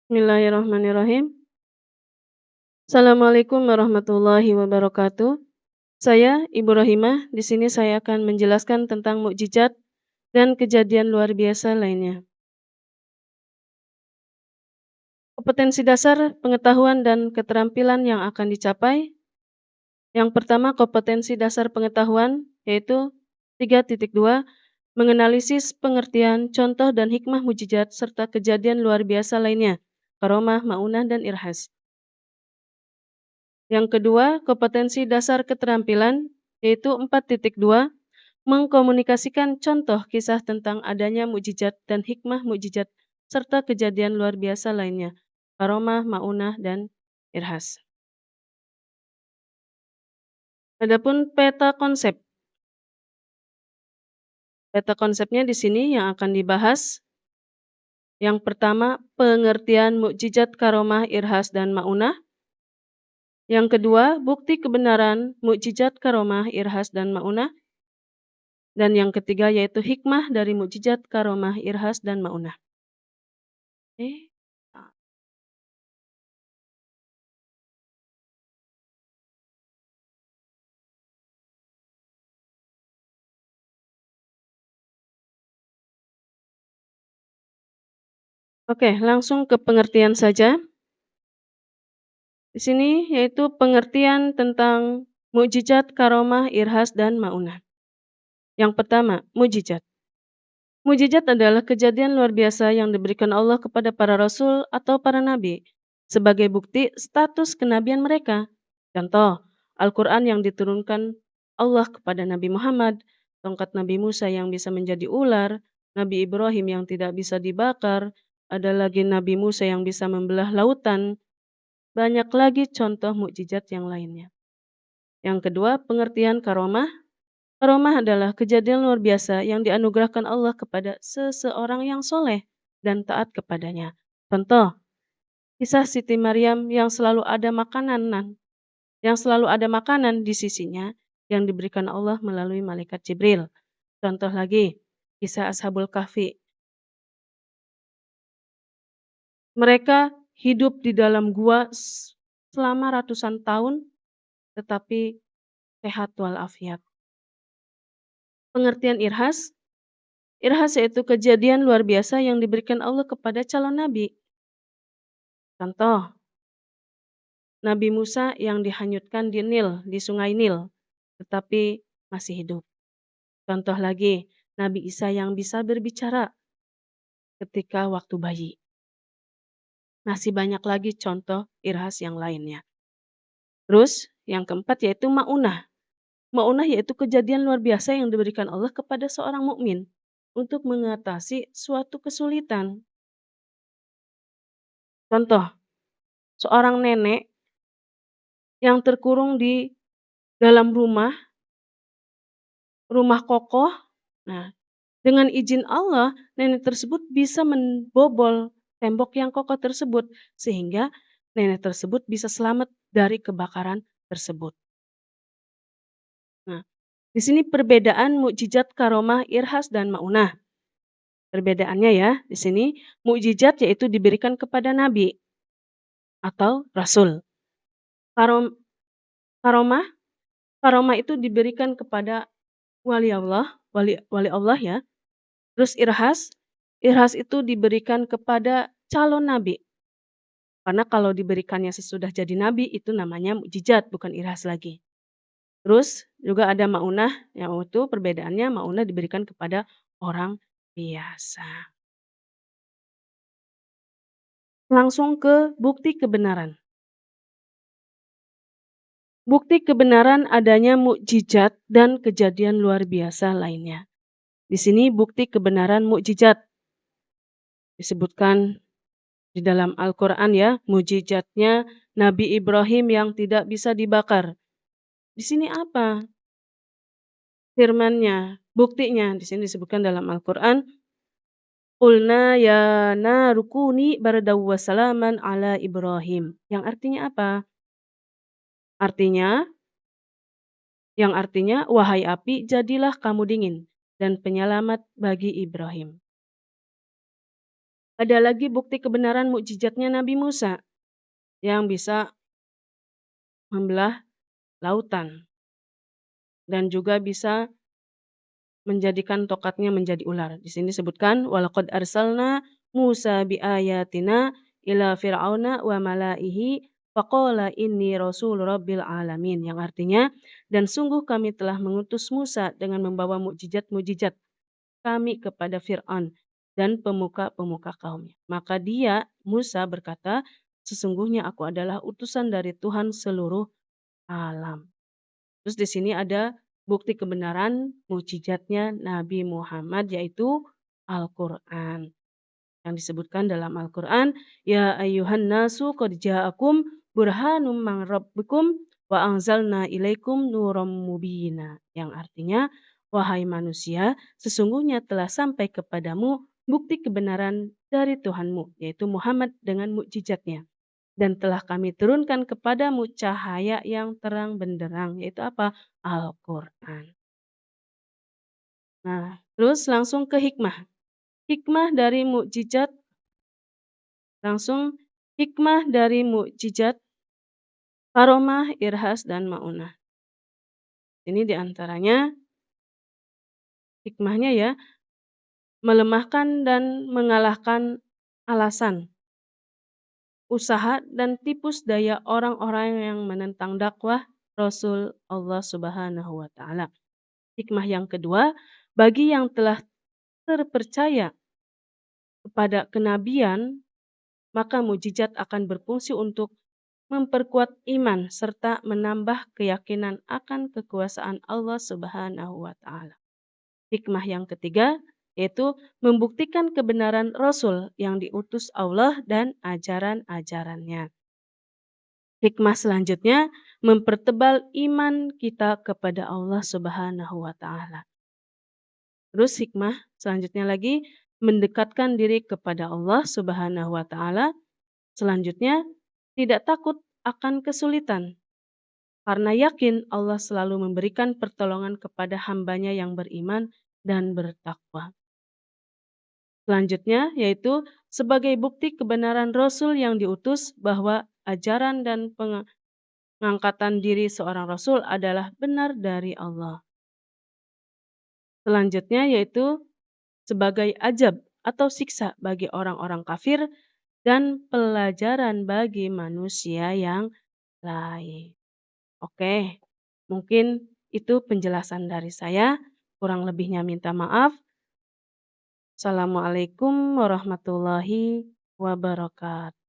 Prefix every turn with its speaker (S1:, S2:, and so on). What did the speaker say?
S1: Bismillahirrahmanirrahim. Assalamualaikum warahmatullahi wabarakatuh. Saya Ibu Rohimah. Di sini saya akan menjelaskan tentang mukjizat dan kejadian luar biasa lainnya. Kompetensi dasar pengetahuan dan keterampilan yang akan dicapai. Yang pertama, kompetensi dasar pengetahuan yaitu 3.2 menganalisis pengertian, contoh dan hikmah mukjizat serta kejadian luar biasa lainnya, karomah, maunah dan irhas. Yang kedua, kompetensi dasar keterampilan yaitu 4.2 mengkomunikasikan contoh kisah tentang adanya mukjizat dan hikmah mukjizat serta kejadian luar biasa lainnya, karomah, maunah dan irhas. Adapun peta konsep. Peta konsepnya di sini yang akan dibahas. Yang pertama, pengertian mukjizat karomah, irhas dan maunah. Yang kedua, bukti kebenaran mukjizat karomah, irhas dan maunah. Dan yang ketiga yaitu hikmah dari mukjizat karomah, irhas dan maunah. Oke. Oke, langsung ke pengertian saja. Di sini yaitu pengertian tentang mukjizat, karomah, irhas dan maunah. Yang pertama, mukjizat. Mukjizat adalah kejadian luar biasa yang diberikan Allah kepada para rasul atau para nabi sebagai bukti status kenabian mereka. Contoh, Al-Quran yang diturunkan Allah kepada Nabi Muhammad, tongkat Nabi Musa yang bisa menjadi ular, Nabi Ibrahim yang tidak bisa dibakar, ada lagi Nabi Musa yang bisa membelah lautan, banyak lagi contoh mukjizat yang lainnya. Yang kedua, pengertian karomah. Karomah adalah kejadian luar biasa yang dianugerahkan Allah kepada seseorang yang soleh dan taat kepadanya. Contoh, kisah Siti Maryam yang selalu ada makanan di sisinya yang diberikan Allah melalui malaikat Jibril. Contoh lagi, kisah Ashabul Kahfi. Mereka hidup di dalam gua selama ratusan tahun tetapi sehat walafiat. Pengertian irhas. Irhas yaitu kejadian luar biasa yang diberikan Allah kepada calon nabi. Contoh, Nabi Musa yang dihanyutkan di Nil, di sungai Nil, tetapi masih hidup. Contoh lagi, Nabi Isa yang bisa berbicara ketika waktu bayi. Masih banyak lagi contoh irhas yang lainnya. Terus, yang keempat yaitu maunah. Maunah yaitu kejadian luar biasa yang diberikan Allah kepada seorang mukmin untuk mengatasi suatu kesulitan. Contoh, seorang nenek yang terkurung di dalam rumah kokoh. Nah, dengan izin Allah, nenek tersebut bisa membobol tembok yang kokoh tersebut sehingga nenek tersebut bisa selamat dari kebakaran tersebut. Nah, di sini perbedaan mukjizat, karomah, irhas dan maunah. Perbedaannya ya, di sini mukjizat yaitu diberikan kepada nabi atau rasul. Karom, karomah, karomah itu diberikan kepada wali Allah, wali Allah ya. Terus irhas, irhas itu diberikan kepada calon nabi. Karena kalau diberikannya sesudah jadi nabi itu namanya mukjizat bukan irhas lagi. Terus juga ada maunah, yang itu perbedaannya maunah diberikan kepada orang biasa. Langsung ke bukti kebenaran. Bukti kebenaran adanya mukjizat dan kejadian luar biasa lainnya. Di sini bukti kebenaran mukjizat disebutkan di dalam Al-Quran ya, mukjizatnya Nabi Ibrahim yang tidak bisa dibakar. Di sini apa? Firman-Nya, buktinya di sini disebutkan dalam Al-Quran. Qulna ya naru kuni bardaw wa salaman ala Ibrahim. Yang artinya apa? Yang artinya, wahai api, jadilah kamu dingin dan penyelamat bagi Ibrahim. Ada lagi bukti kebenaran mukjizatnya Nabi Musa yang bisa membelah lautan dan juga bisa menjadikan tokatnya menjadi ular. Di sini disebutkan walaqad arsalna Musa biayatina ila fir'auna wa malaihi faqala inni rasul rabbil alamin, yang artinya, dan sungguh kami telah mengutus Musa dengan membawa mukjizat-mukjizat kami kepada Fir'aun dan pemuka-pemuka kaumnya. Maka dia, Musa berkata, sesungguhnya aku adalah utusan dari Tuhan seluruh alam. Terus di sini ada bukti kebenaran mukjizatnya Nabi Muhammad, yaitu Al-Quran. Yang disebutkan dalam Al-Quran, Ya ayyuhan nasu qad ja'akum burhanum min rabbikum wa anzalna ilaikum nuram mubina. Yang artinya, wahai manusia, sesungguhnya telah sampai kepadamu bukti kebenaran dari Tuhanmu, yaitu Muhammad dengan mukjizatnya. Dan telah kami turunkan kepadamu cahaya yang terang benderang, yaitu apa? Al-Quran. Nah, terus langsung ke hikmah. Hikmah dari mukjizat, langsung hikmah dari mukjizat karomah, irhas, dan maunah. Ini diantaranya hikmahnya ya, melemahkan dan mengalahkan alasan, usaha, dan tipus daya orang-orang yang menentang dakwah Rasul Allah Subhanahu wa Ta'ala. Hikmah yang kedua, bagi yang telah terpercaya kepada kenabian, maka mukjizat akan berfungsi untuk memperkuat iman serta menambah keyakinan akan kekuasaan Allah Subhanahu wa Ta'ala. Hikmah yang ketiga yaitu membuktikan kebenaran Rasul yang diutus Allah dan ajaran-ajarannya. Hikmah selanjutnya mempertebal iman kita kepada Allah Subhanahu wa Ta'ala. Terus hikmah selanjutnya lagi mendekatkan diri kepada Allah Subhanahu wa Ta'ala. Selanjutnya, tidak takut akan kesulitan karena yakin Allah selalu memberikan pertolongan kepada hambanya yang beriman dan bertakwa. Selanjutnya yaitu sebagai bukti kebenaran Rasul yang diutus bahwa ajaran dan pengangkatan diri seorang Rasul adalah benar dari Allah. Selanjutnya yaitu sebagai ajab atau siksa bagi orang-orang kafir dan pelajaran bagi manusia yang lain. Oke, mungkin itu penjelasan dari saya. Kurang lebihnya minta maaf. Assalamualaikum warahmatullahi wabarakatuh.